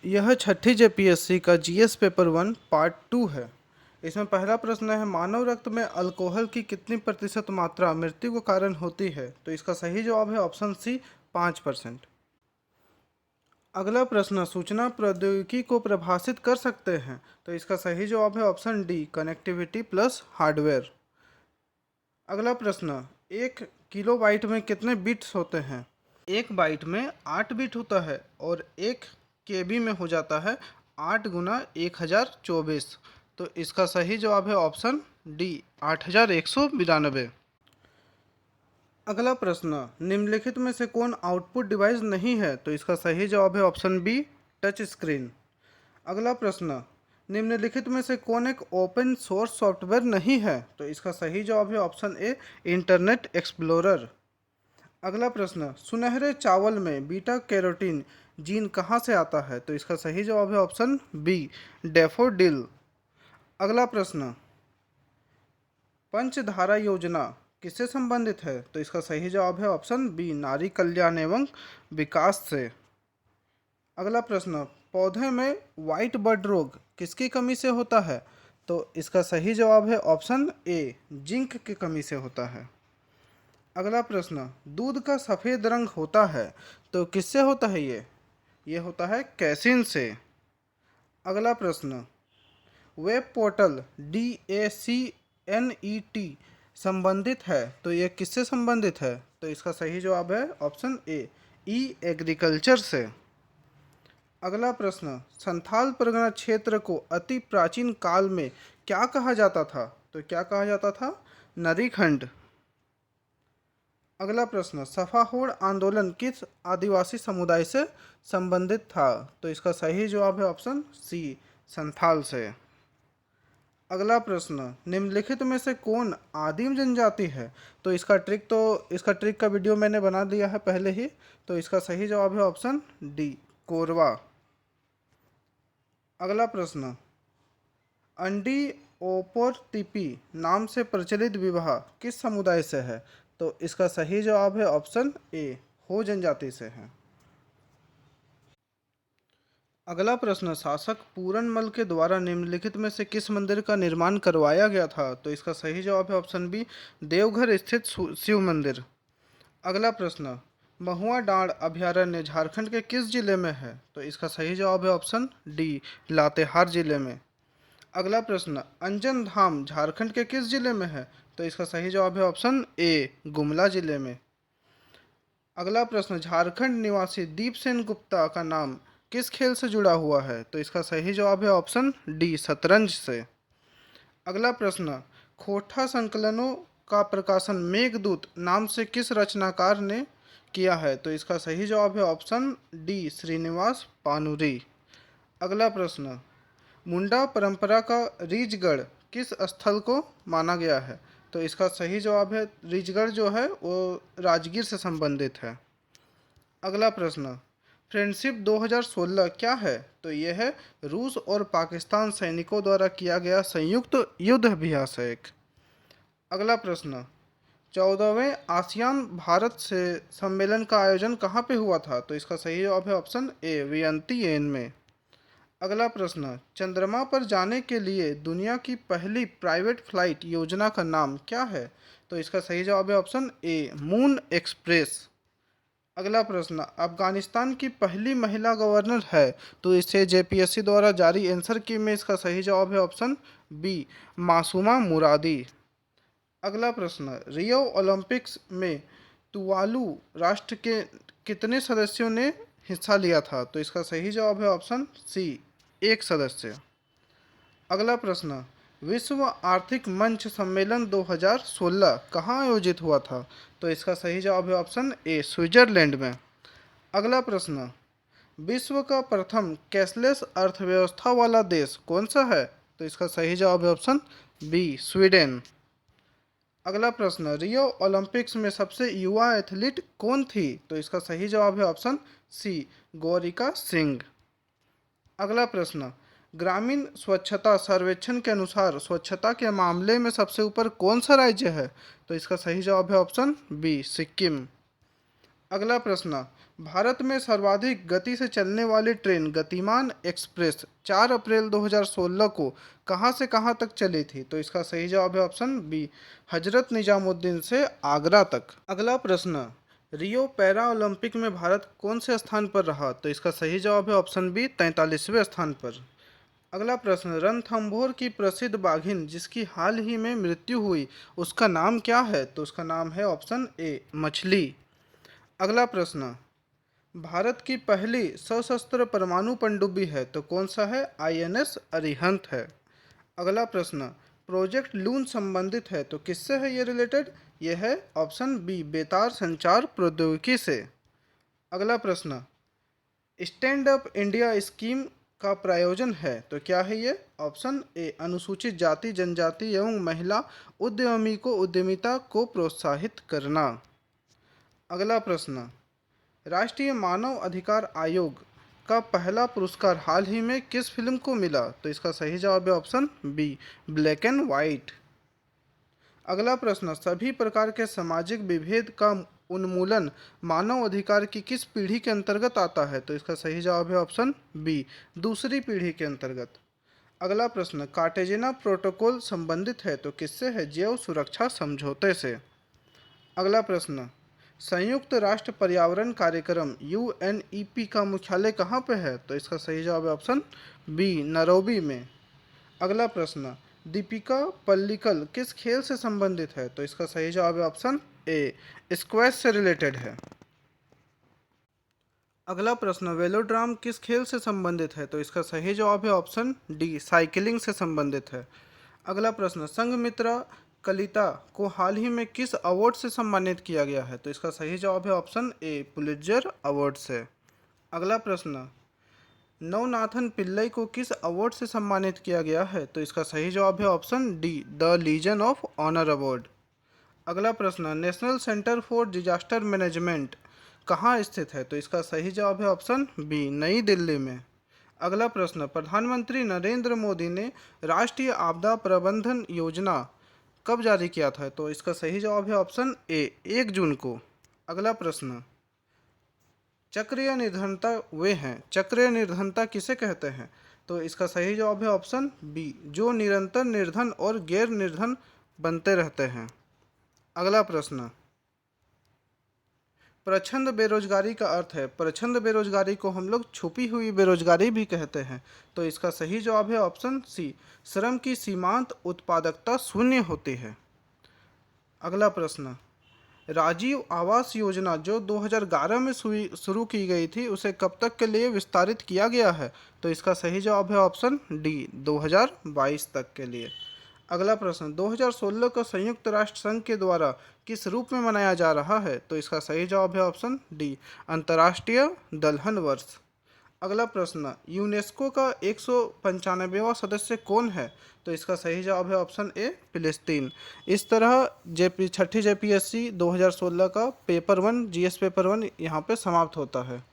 यह छठी जेपीएससी का GS paper 1 part 2 है। इसमें पहला प्रश्न है, मानव रक्त में अल्कोहल की कितनी प्रतिशत मात्रा मृत्यु का कारण होती है? तो इसका सही जवाब है ऑप्शन सी 5%। अगला प्रश्न, सूचना प्रौद्योगिकी को परिभाषित कर सकते हैं? तो इसका सही जवाब है option D connectivity plus hardware. अगला प्रश्न, एक किलोबाइट में कितने बिट्स होते हैं? एक बाइट में 8 बिट होता है और एक केबी में हो जाता है 8 गुना 1024। तो इसका सही जवाब है ऑप्शन डी 8192। अगला प्रश्न, निम्नलिखित में से कौन आउटपुट डिवाइस नहीं है? तो इसका सही जवाब है ऑप्शन बी टच स्क्रीन। अगला प्रश्न, निम्नलिखित में से कौन एक ओपन सोर्स सॉफ्टवेयर नहीं है? तो इसका सही जवाब है ऑप्शन ए इंटरनेट एक्सप्लोरर। अगला प्रश्न, सुनहरे चावल में बीटा कैरोटीन जीन कहाँ से आता है? तो इसका सही जवाब है ऑप्शन बी डैफोडिल। अगला प्रश्न, पंचधारा योजना किससे संबंधित है? तो इसका सही जवाब है ऑप्शन बी नारी कल्याण एवं विकास से। अगला प्रश्न, पौधे में व्हाइट बर्ड रोग किसकी कमी से होता है? तो इसका सही जवाब है ऑप्शन ए जिंक की कमी से होता है। अगला प्रश्न, दूध का सफ़ेद रंग होता है तो किससे होता है ये होता है कैसिन से। अगला प्रश्न, वेब पोर्टल DACNET संबंधित है तो ये किससे संबंधित है? तो इसका सही जवाब है ऑप्शन ए ई एग्रीकल्चर से। अगला प्रश्न, संथाल परगना क्षेत्र को अति प्राचीन काल में क्या कहा जाता था? तो क्या कहा जाता था? नरीखंड। अगला प्रश्न, सफाहोड़ आंदोलन किस आदिवासी समुदाय से संबंधित था? तो इसका सही जवाब है ऑप्शन सी संथाल से। अगला प्रश्न, निम्नलिखित में से कौन आदिम जनजाति है? तो इसका ट्रिक का वीडियो मैंने बना दिया है पहले ही। तो इसका सही जवाब है ऑप्शन डी कोरवा। अगला प्रश्न, अंडी ओपोरतिपी नाम से प्रचलित विवाह किस समुदाय से है? तो इसका सही जवाब है ऑप्शन ए हो जनजाति से है। अगला प्रश्न, शासक पूरनमल के द्वारा निम्नलिखित में से किस मंदिर का निर्माण करवाया गया था? तो इसका सही जवाब है ऑप्शन बी देवघर स्थित शिव मंदिर। अगला प्रश्न, महुआ डांड अभयारण्य झारखंड के किस जिले में है? तो इसका सही जवाब है ऑप्शन डी लातेहार जिले में। अगला प्रश्न, अंजन धाम झारखंड के किस जिले में है? तो इसका सही जवाब है ऑप्शन ए गुमला जिले में। अगला प्रश्न, झारखंड निवासी दीपसेन गुप्ता का नाम किस खेल से जुड़ा हुआ है? तो इसका सही जवाब है ऑप्शन डी शतरंज से। अगला प्रश्न, खोटा संकलनों का प्रकाशन मेघदूत नाम से किस रचनाकार ने किया है? तो इसका सही जवाब है ऑप्शन डी श्रीनिवास पानुरी। अगला प्रश्न, मुंडा परंपरा का रीजगढ़ किस स्थल को माना गया है? तो इसका सही जवाब है रीजगढ़ जो है वो राजगीर से संबंधित है। अगला प्रश्न, फ्रेंडशिप 2016 क्या है? तो यह है रूस और पाकिस्तान सैनिकों द्वारा किया गया संयुक्त युद्ध अभ्यास है एक। अगला प्रश्न, 14वें आसियान भारत से सम्मेलन का आयोजन कहाँ पे हुआ था? तो इसका सही जवाब है ऑप्शन ए वियंतियेन में। अगला प्रश्न, चंद्रमा पर जाने के लिए दुनिया की पहली प्राइवेट फ्लाइट योजना का नाम क्या है? तो इसका सही जवाब है ऑप्शन ए मून एक्सप्रेस। अगला प्रश्न, अफगानिस्तान की पहली महिला गवर्नर है तो इसे जेपीएससी द्वारा जारी आंसर की में इसका सही जवाब है ऑप्शन बी मासूमा मुरादी। अगला प्रश्न, रियो ओलंपिक्स में तुवालू राष्ट्र के कितने सदस्यों ने हिस्सा लिया था? तो इसका सही जवाब है ऑप्शन सी एक सदस्य। अगला प्रश्न, विश्व आर्थिक मंच सम्मेलन 2016 कहाँ आयोजित हुआ था? तो इसका सही जवाब है ऑप्शन ए स्विट्जरलैंड में। अगला प्रश्न, विश्व का प्रथम कैशलेस अर्थव्यवस्था वाला देश कौन सा है? तो इसका सही जवाब है ऑप्शन बी स्वीडन। अगला प्रश्न, रियो ओलंपिक्स में सबसे युवा एथलीट कौन थी? तो इसका सही जवाब है ऑप्शन सी गौरिका सिंह। अगला प्रश्न, ग्रामीण स्वच्छता सर्वेक्षण के अनुसार स्वच्छता के मामले में सबसे ऊपर कौन सा राज्य है? तो इसका सही जवाब है ऑप्शन बी सिक्किम। अगला प्रश्न, भारत में सर्वाधिक गति से चलने वाली ट्रेन गतिमान एक्सप्रेस 4 अप्रैल 2016 को कहाँ से कहाँ तक चली थी? तो इसका सही जवाब है ऑप्शन बी, हजरत निजामुद्दीन से आगरा तक। अगला प्रश्न, रियो पैरा ओलंपिक में भारत कौन से स्थान पर रहा? तो इसका सही जवाब है ऑप्शन बी, 43वें स्थान पर। अगला प्रश्न, रणथंभौर की प्रसिद्ध बाघिन जिसकी हाल ही में मृत्यु हुई, उसका नाम क्या है? तो उसका नाम है ऑप्शन ए, मछली। अगला प्रश्न, भारत की पहली सशस्त्र परमाणु पनडुब्बी है तो कौन सा है? आईएनएस अरिहंत है। अगला प्रश्न, प्रोजेक्ट लून संबंधित है तो किससे है ये रिलेटेड? ये है ऑप्शन बी, बेतार संचार प्रौद्योगिकी से। अगला प्रश्न, स्टैंड अप इंडिया स्कीम का प्रायोजन है तो क्या है ये? ऑप्शन ए, अनुसूचित जाति जनजाति एवं महिला उद्यमी को उद्यमिता को प्रोत्साहित करना। अगला प्रश्न, राष्ट्रीय मानव अधिकार आयोग का पहला पुरस्कार हाल ही में किस फिल्म को मिला? तो इसका सही जवाब है option B, black and white. अगला प्रश्न, सभी प्रकार के सामाजिक विभेद का उन्मूलन मानव अधिकार की किस पीढ़ी के अंतर्गत आता है? तो इसका सही जवाब है ऑप्शन बी, दूसरी पीढ़ी के अंतर्गत। अगला प्रश्न, कार्टेजेना प्रोटोकॉल संबंधित है तो किससे है? जैव सुरक्षा समझौते से। अगला प्रश्न, संयुक्त राष्ट्र पर्यावरण कार्यक्रम यूएनईपी का मुख्यालय कहाँ पे है? तो इसका सही जवाब है ऑप्शन बी, नैरोबी में। अगला प्रश्न, दीपिका पल्लिकल किस खेल से संबंधित है? तो इसका सही जवाब है ऑप्शन ए, स्क्वैश से रिलेटेड है। अगला प्रश्न, वेलोड्राम किस खेल से संबंधित है? तो इसका सही जवाब है ऑप्शन डी, साइकिलिंग से संबंधित है। अगला प्रश्न, संघमित्रा कलिता को हाल ही में किस अवार्ड से सम्मानित किया गया है? तो इसका सही जवाब है ऑप्शन ए, पुलित्जर अवार्ड से। अगला प्रश्न, नवनाथन पिल्लई को किस अवार्ड से सम्मानित किया गया है? तो इसका सही जवाब है option D, the Legion of Honour award. अगला प्रश्न, National Centre for Disaster Management कहाँ स्थित है? तो इसका सही जवाब है ऑप्शन बी, नई दिल्ली में। अगला प्रश्न, प्रधानमंत्री नरेंद्र मोदी ने राष्ट्रीय आपदा प्रबंधन योजना कब जारी किया था? तो इसका सही जवाब है ऑप्शन ए, 1 जून को। अगला प्रश्न, चक्रीय निर्धनता वे हैं, चक्रीय निर्धनता किसे कहते हैं? तो इसका सही जवाब है ऑप्शन बी, जो निरंतर निर्धन और गैर निर्धन बनते रहते हैं। अगला प्रश्न, प्रच्छन्न बेरोजगारी का अर्थ है, प्रच्छन्न बेरोजगारी को हम लोग छुपी हुई बेरोजगारी भी कहते हैं। तो इसका सही जवाब है ऑप्शन सी, श्रम की सीमांत उत्पादकता शून्य होती है। अगला प्रश्न, राजीव आवास योजना जो 2011 में शुरू की गई थी उसे कब तक के लिए विस्तारित किया गया है? तो इसका सही जवाब है ऑप्शन डी, 2022 तक के लिए। अगला प्रश्न, 2016 को संयुक्त राष्ट्र संघ के द्वारा किस रूप में मनाया जा रहा है? तो इसका सही जवाब है ऑप्शन डी, अंतर्राष्ट्रीय दलहन वर्ष। अगला प्रश्न, यूनेस्को का 195वां सदस्य कौन है? तो इसका सही जवाब है ऑप्शन ए, फिलिस्तीन। इस तरह छठी जेपीएससी 2016 का पेपर 1 जीएस पेपर 1 यहाँ पे समाप्त होता है।